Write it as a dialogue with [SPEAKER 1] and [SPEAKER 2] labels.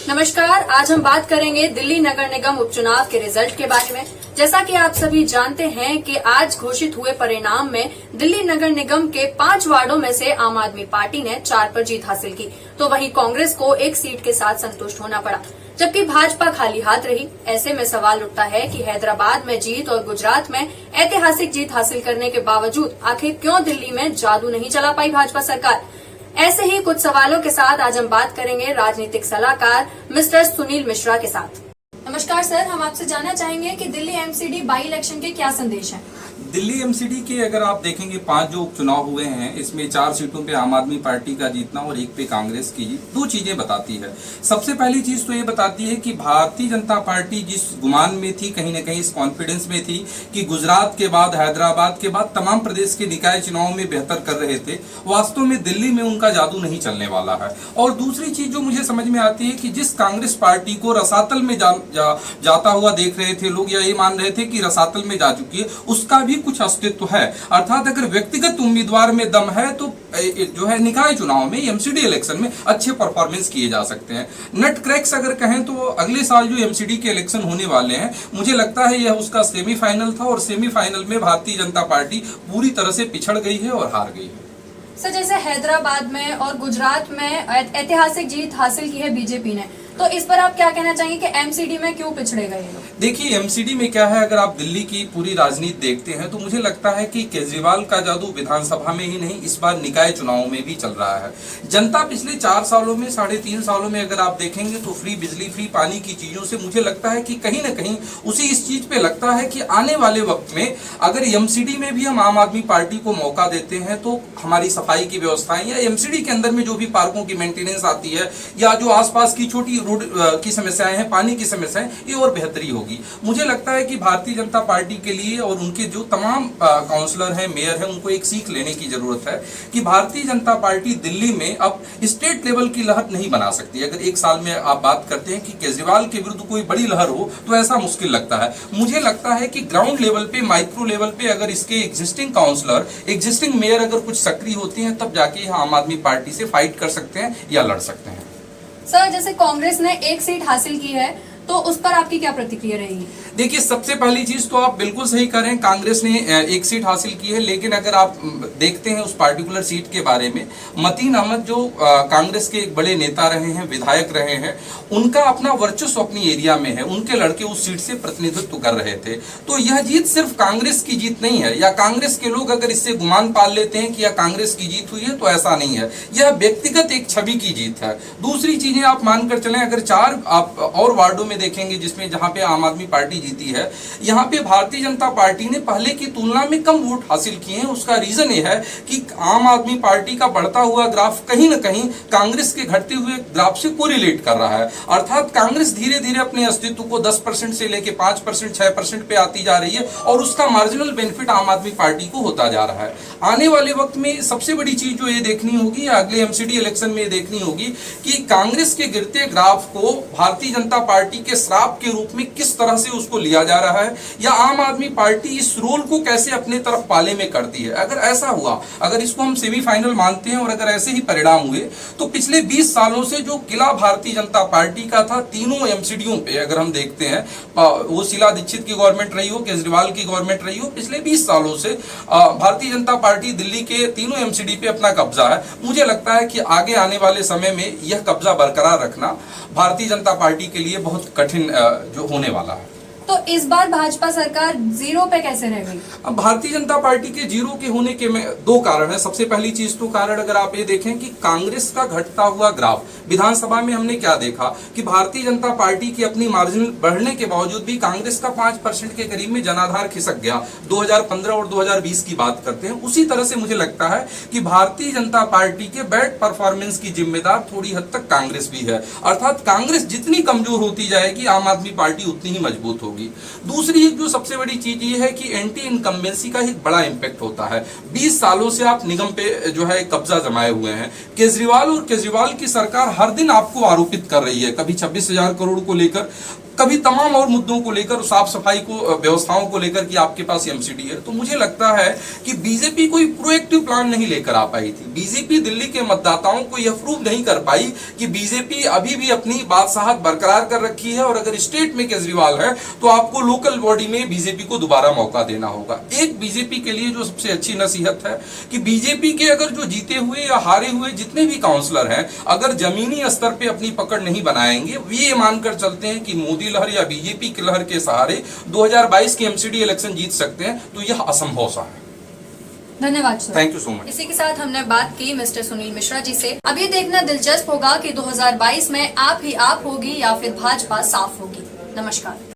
[SPEAKER 1] नमस्कार। आज हम बात करेंगे दिल्ली नगर निगम उपचुनाव के रिजल्ट के बारे में। जैसा कि आप सभी जानते हैं कि आज घोषित हुए परिणाम में दिल्ली नगर निगम के 5 वार्डों में से आम आदमी पार्टी ने 4 पर जीत हासिल की, तो वहीं कांग्रेस को 1 सीट के साथ संतुष्ट होना पड़ा, जबकि भाजपा खाली हाथ रही। ऐसे में सवाल उठता है कि हैदराबाद में जीत और गुजरात में ऐतिहासिक जीत हासिल करने के बावजूद आखिर क्यों दिल्ली में जादू नहीं चला पाई भाजपा सरकार। ऐसे ही कुछ सवालों के साथ आज हम बात करेंगे राजनीतिक सलाहकार मिस्टर सुनील मिश्रा के साथ। नमस्कार सर, हम आपसे जानना चाहेंगे कि दिल्ली एमसीडी बाई इलेक्शन के क्या संदेश हैं?
[SPEAKER 2] दिल्ली एमसीडी के अगर आप देखेंगे 5 जो उपचुनाव हुए हैं, इसमें 4 सीटों पे आम आदमी पार्टी का जीतना और 1 पे कांग्रेस की जीत 2 चीजें बताती है। सबसे पहली चीज तो ये बताती है कि भारतीय जनता पार्टी जिस गुमान में थी, कहीं ना कहीं इस कॉन्फिडेंस में थी कि गुजरात के बाद, हैदराबाद के बाद तमाम प्रदेश के निकाय चुनाव में बेहतर कर रहे थे, वास्तव में दिल्ली में उनका जादू नहीं चलने वाला है। और दूसरी चीज जो मुझे समझ में आती है कि जिस कांग्रेस पार्टी को रसातल में जाता हुआ देख रहे थे लोग, या ये मान रहे थे कि रसातल में जा चुकी है, उसका भी कुछ अस्तित्व है। अर्थात अगर व्यक्तिगत उम्मीदवार में दम है तो जो है निकाय चुनाव में, एमसीडी इलेक्शन में अच्छे परफॉर्मेंस किए जा सकते हैं। नट क्रैक्स अगर कहें तो अगले साल जो एमसीडी के इलेक्शन होने वाले हैं, मुझे लगता है यह उसका सेमीफाइनल था और सेमीफाइनल में भारतीय जनता पार्टी पूरी तरह से पिछड़ गई है और हार गई है।
[SPEAKER 1] सर, जैसे हैदराबाद में और गुजरात में ऐतिहासिक जीत हासिल की है बीजेपी ने, तो इस पर आप क्या कहना चाहेंगे कि एमसीडी में क्यों पिछड़े गए लोग?
[SPEAKER 2] देखिए, एमसीडी में क्या है, अगर आप दिल्ली की पूरी राजनीति देखते हैं तो मुझे लगता है कि केजरीवाल का जादू विधानसभा में ही नहीं, इस बार निकाय चुनाव में भी चल रहा है। जनता पिछले 4 सालों में, 3.5 सालों में अगर आप देखेंगे तो फ्री बिजली, फ्री पानी की चीजों से मुझे लगता है कि कहीं ना कहीं उसी इस चीज पे लगता है कि आने वाले वक्त में अगर एमसीडी में भी हम आम आदमी पार्टी को मौका देते हैं तो हमारी सफाई की व्यवस्थाएं, या एमसीडी के अंदर में जो भी पार्कों की मेंटेनेंस आती है, या जो आसपास की छोटी रोड की समस्याएं हैं, पानी की समस्याएं, ये और बेहतरी होगी। मुझे लगता है कि भारतीय जनता पार्टी के लिए और उनके जो तमाम काउंसलर हैं, मेयर हैं, उनको एक सीख लेने की जरूरत है कि भारतीय जनता पार्टी दिल्ली में अब स्टेट लेवल की लहर नहीं बना सकती। अगर 1 साल में आप बात करते हैं कि केजरीवाल के विरुद्ध कोई बड़ी लहर हो तो ऐसा मुश्किल लगता है। मुझे लगता है कि ग्राउंड लेवल पे, माइक्रो लेवल पे अगर इसके एग्जिस्टिंग काउंसलर, एग्जिस्टिंग मेयर अगर कुछ सक्रिय होते हैं, तब जाके आम आदमी पार्टी से फाइट कर सकते हैं या लड़ सकते हैं।
[SPEAKER 1] सर, जैसे कांग्रेस ने 1 सीट हासिल की है, तो उस पर आपकी क्या प्रतिक्रिया रहेगी?
[SPEAKER 2] देखिए, सबसे पहली चीज तो आप बिल्कुल सही कर रहे हैं, कांग्रेस ने 1 सीट हासिल की है, लेकिन अगर आप देखते हैं उस पार्टिकुलर सीट के बारे में, मतीन अहमद जो कांग्रेस के एक बड़े नेता रहे हैं, विधायक रहे हैं, उनका अपना वर्चस्व अपनी एरिया में है, उनके लड़के उस सीट से प्रतिनिधित्व कर रहे थे। तो यह जीत सिर्फ कांग्रेस की जीत नहीं है, या कांग्रेस के लोग अगर इससे गुमान पाल लेते हैं कि यह कांग्रेस की जीत हुई है, तो ऐसा नहीं है। यह व्यक्तिगत एक छवि की जीत है। दूसरी चीजें आप मानकर चलें, अगर 4 आप और वार्डों में देखेंगे जिसमें जहां पे आम आदमी पार्टी जीती है, यहां पे भारतीय जनता पार्टी ने पहले की तुलना में कम वोट हासिल किए हैं। उसका रीजन यह है कि आम आदमी पार्टी का बढ़ता हुआ ग्राफ कहीं ना कहीं कांग्रेस के घटते हुए ग्राफ से कोरिलेट कर रहा है। अर्थात कांग्रेस धीरे धीरे अपने अस्तित्व को 10% से लेकर 5%, 6% पे आती जा रही है, और उसका मार्जिनल बेनिफिट आम आदमी पार्टी को होता जा रहा है। आने वाले वक्त में सबसे बड़ी चीज जो ये देखनी होगी, या अगले एमसीडी इलेक्शन में देखनी होगी, कि कांग्रेस के गिरते ग्राफ को भारतीय जनता पार्टी के श्राप के रूप में किस तरह से उसको लिया जा रहा है, या आम आदमी पार्टी इस रोल को कैसे अपने तरफ पाले में करती है। अगर ऐसा हुआ, अगर इसको हम सेमीफाइनल मानते हैं और अगर ऐसे ही परिणाम हुए, तो पिछले 20 सालों से जो किला भारतीय जनता पार्टी का था तीनों एमसीडीओं पे, अगर हम देखते हैं, वो शीला दीक्षित की गवर्नमेंट रही हो, केजरीवाल की गवर्नमेंट रही हो, पिछले 20 सालों से भारतीय जनता पार्टी दिल्ली के तीनों एमसीडी पे अपना कब्जा है। मुझे लगता है कि आगे आने वाले समय में यह कब्जा बरकरार रखना भारतीय जनता पार्टी के लिए बहुत कठिन जो होने वाला है।
[SPEAKER 1] तो इस बार भाजपा सरकार 0 पे कैसे रह गई?
[SPEAKER 2] अब भारतीय जनता पार्टी के 0 के होने के में 2 कारण है। सबसे पहली चीज तो कारण अगर आप ये देखें कि कांग्रेस का घटता हुआ ग्राफ, विधानसभा में हमने क्या देखा कि भारतीय जनता पार्टी की अपनी मार्जिन बढ़ने के बावजूद भी कांग्रेस का 5% के करीब में जनाधार खिसक गया। 2015 और 2020 की बात करते हैं। उसी तरह से मुझे लगता है कि भारतीय जनता पार्टी के बैड परफॉर्मेंस की जिम्मेदार थोड़ी हद तक कांग्रेस भी है। अर्थात कांग्रेस जितनी कमजोर होती जाएगी, आम आदमी पार्टी उतनी ही मजबूत होगी। दूसरी एक जो सबसे बड़ी चीज ये है कि एंटी इनकम्बेंसी का एक बड़ा इंपैक्ट होता है। 20 सालों से आप निगम पे जो है कब्जा जमाए हुए हैं। केजरीवाल और केजरीवाल की सरकार हर दिन आपको आरोपित कर रही है, कभी 26,000 करोड़ को लेकर कभी तमाम और मुद्दों को लेकर, साफ सफाई को, व्यवस्थाओं को लेकर कि आपके पास एमसीडी है। तो मुझे लगता है कि बीजेपी कोई प्रोएक्टिव प्लान नहीं लेकर आ पाई थी। बीजेपी दिल्ली के मतदाताओं को यह प्रूव नहीं कर पाई कि बीजेपी अभी भी अपनी बादशाहत बरकरार कर रखी है, और अगर स्टेट में केजरीवाल है तो आपको लोकल बॉडी में बीजेपी को दोबारा मौका देना होगा। एक बीजेपी के लिए जो सबसे अच्छी नसीहत है कि बीजेपी के अगर जो जीते हुए या हारे हुए जितने भी काउंसलर हैं, अगर जमीनी स्तर पे अपनी पकड़ नहीं बनाएंगे, ये मानकर चलते हैं कि मोदी लहर या बीजेपी की लहर के सहारे 2022 के एमसीडी इलेक्शन जीत सकते हैं, तो यह असंभव सा है।
[SPEAKER 1] धन्यवाद sir.
[SPEAKER 2] Thank you so much.
[SPEAKER 1] इसी के साथ हमने बात की मिस्टर सुनील मिश्रा जी से। अब ये देखना दिलचस्प होगा कि 2022 में आप ही आप होगी या फिर भाजपा साफ होगी। नमस्कार।